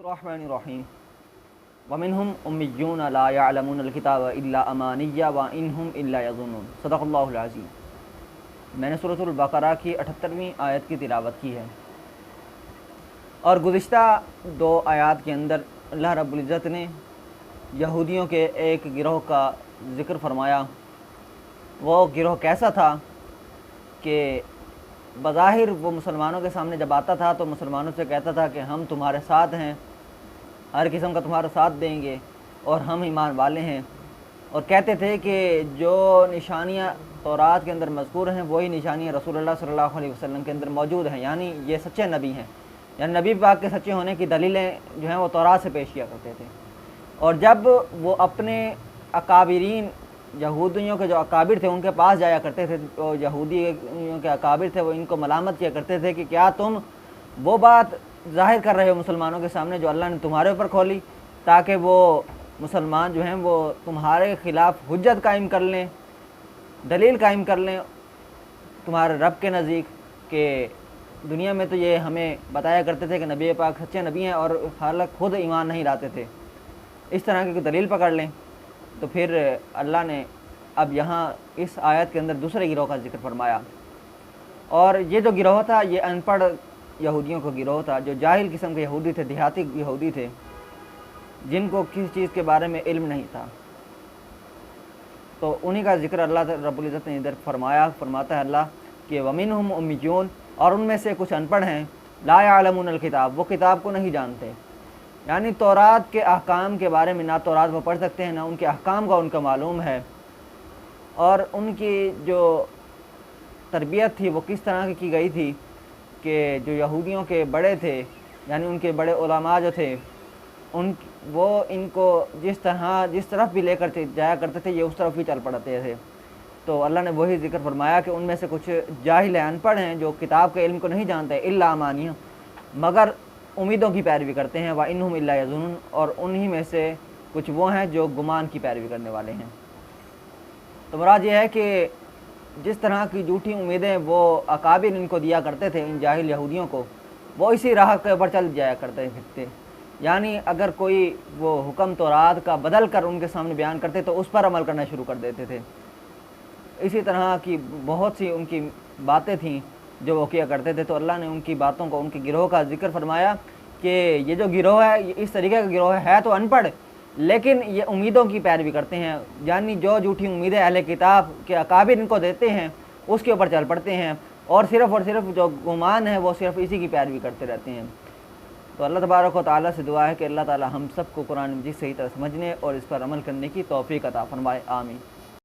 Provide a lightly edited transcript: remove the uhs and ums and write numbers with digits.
الرحمن الرحیم ومنہم امیون لا یعلمون الکتاب الا امانیہ وانہم الا یظنون صدق اللہ العظیم۔ میں نے سورۃ البقرہ کی 78ویں آیت کی تلاوت کی ہے، اور گزشتہ 2 آیات کے اندر اللہ رب العزت نے یہودیوں کے ایک گروہ کا ذکر فرمایا۔ وہ گروہ کیسا تھا کہ بظاہر وہ مسلمانوں کے سامنے جب آتا تھا تو مسلمانوں سے کہتا تھا کہ ہم تمہارے ساتھ ہیں، ہر قسم کا تمہارا ساتھ دیں گے اور ہم ایمان والے ہیں، اور کہتے تھے کہ جو نشانیاں تورات کے اندر مذکور ہیں وہی نشانیاں رسول اللہ صلی اللہ علیہ وسلم کے اندر موجود ہیں، یعنی یہ سچے نبی ہیں، یعنی نبی پاک کے سچے ہونے کی دلیلیں جو ہیں وہ تورات سے پیش کیا کرتے تھے۔ اور جب وہ اپنے اکابرین یہودیوں کے جو اکابر تھے ان کے پاس جایا کرتے تھے، تو یہودیوں کے اکابر تھے وہ ان کو ملامت کیا کرتے تھے کہ کیا تم وہ بات ظاہر کر رہے ہو مسلمانوں کے سامنے جو اللہ نے تمہارے اوپر کھولی، تاکہ وہ مسلمان جو ہیں وہ تمہارے خلاف حجت قائم کر لیں، دلیل قائم کر لیں تمہارے رب کے نزدیک کہ دنیا میں تو یہ ہمیں بتایا کرتے تھے کہ نبی پاک سچے نبی ہیں اور حالانکہ خود ایمان نہیں لاتے تھے، اس طرح کی دلیل پکڑ لیں۔ تو پھر اللہ نے اب یہاں اس آیت کے اندر دوسرے گروہ کا ذکر فرمایا، اور یہ جو گروہ تھا یہ ان پڑھ یہودیوں کا گروہ تھا، جو جاہل قسم کے یہودی تھے، دیہاتی یہودی تھے، جن کو کسی چیز کے بارے میں علم نہیں تھا۔ تو انہی کا ذکر اللہ رب العزت نے ادھر فرماتا ہے اللہ کہ وَمِنْهُمْ أُمِّيُّونَ، اور ان میں سے کچھ ان پڑھ ہیں، لا يعلمون الکتاب، وہ کتاب کو نہیں جانتے، یعنی تورات کے احکام کے بارے میں نہ تورات وہ پڑھ سکتے ہیں، نہ ان کے احکام کا ان کا معلوم ہے، اور ان کی جو تربیت تھی وہ کس طرح کی گئی تھی کہ جو یہودیوں کے بڑے تھے، یعنی ان کے بڑے علماء جو تھے وہ ان کو جس طرف بھی لے کر جایا کرتے تھے یہ اس طرف ہی چل پڑتے تھے۔ تو اللہ نے وہی ذکر فرمایا کہ ان میں سے کچھ جاہل ان پڑھ ہیں جو کتاب کے علم کو نہیں جانتے، الا امانیہ، مگر امیدوں کی پیروی کرتے ہیں، وانہم الا یظنون، اور انہی میں سے کچھ وہ ہیں جو گمان کی پیروی کرنے والے ہیں۔ تو مراد یہ ہے کہ جس طرح کی جھوٹی امیدیں وہ اکابر ان کو دیا کرتے تھے، ان جاہل یہودیوں کو، وہ اسی راہ کے اوپر چل جایا کرتے تھے، یعنی اگر کوئی وہ حکم تورات کا بدل کر ان کے سامنے بیان کرتے تو اس پر عمل کرنا شروع کر دیتے تھے۔ اسی طرح کی بہت سی ان کی باتیں تھیں جو وہ کیا کرتے تھے، تو اللہ نے ان کی باتوں کو، ان کے گروہ کا ذکر فرمایا کہ یہ جو گروہ ہے یہ اس طریقے کا گروہ ہے تو ان پڑھ، لیکن یہ امیدوں کی پیروی کرتے ہیں، یعنی جو جھوٹی امیدیں اہل کتاب کے اکابر ان کو دیتے ہیں اس کے اوپر چل پڑتے ہیں، اور صرف جو گمان ہے وہ صرف اسی کی پیروی کرتے رہتے ہیں۔ تو اللہ تبارک و تعالیٰ سے دعا ہے کہ اللہ تعالیٰ ہم سب کو قرآن مجید صحیح طرح سمجھنے اور اس پر عمل کرنے کی توفیق عطا فرمائے، آمین۔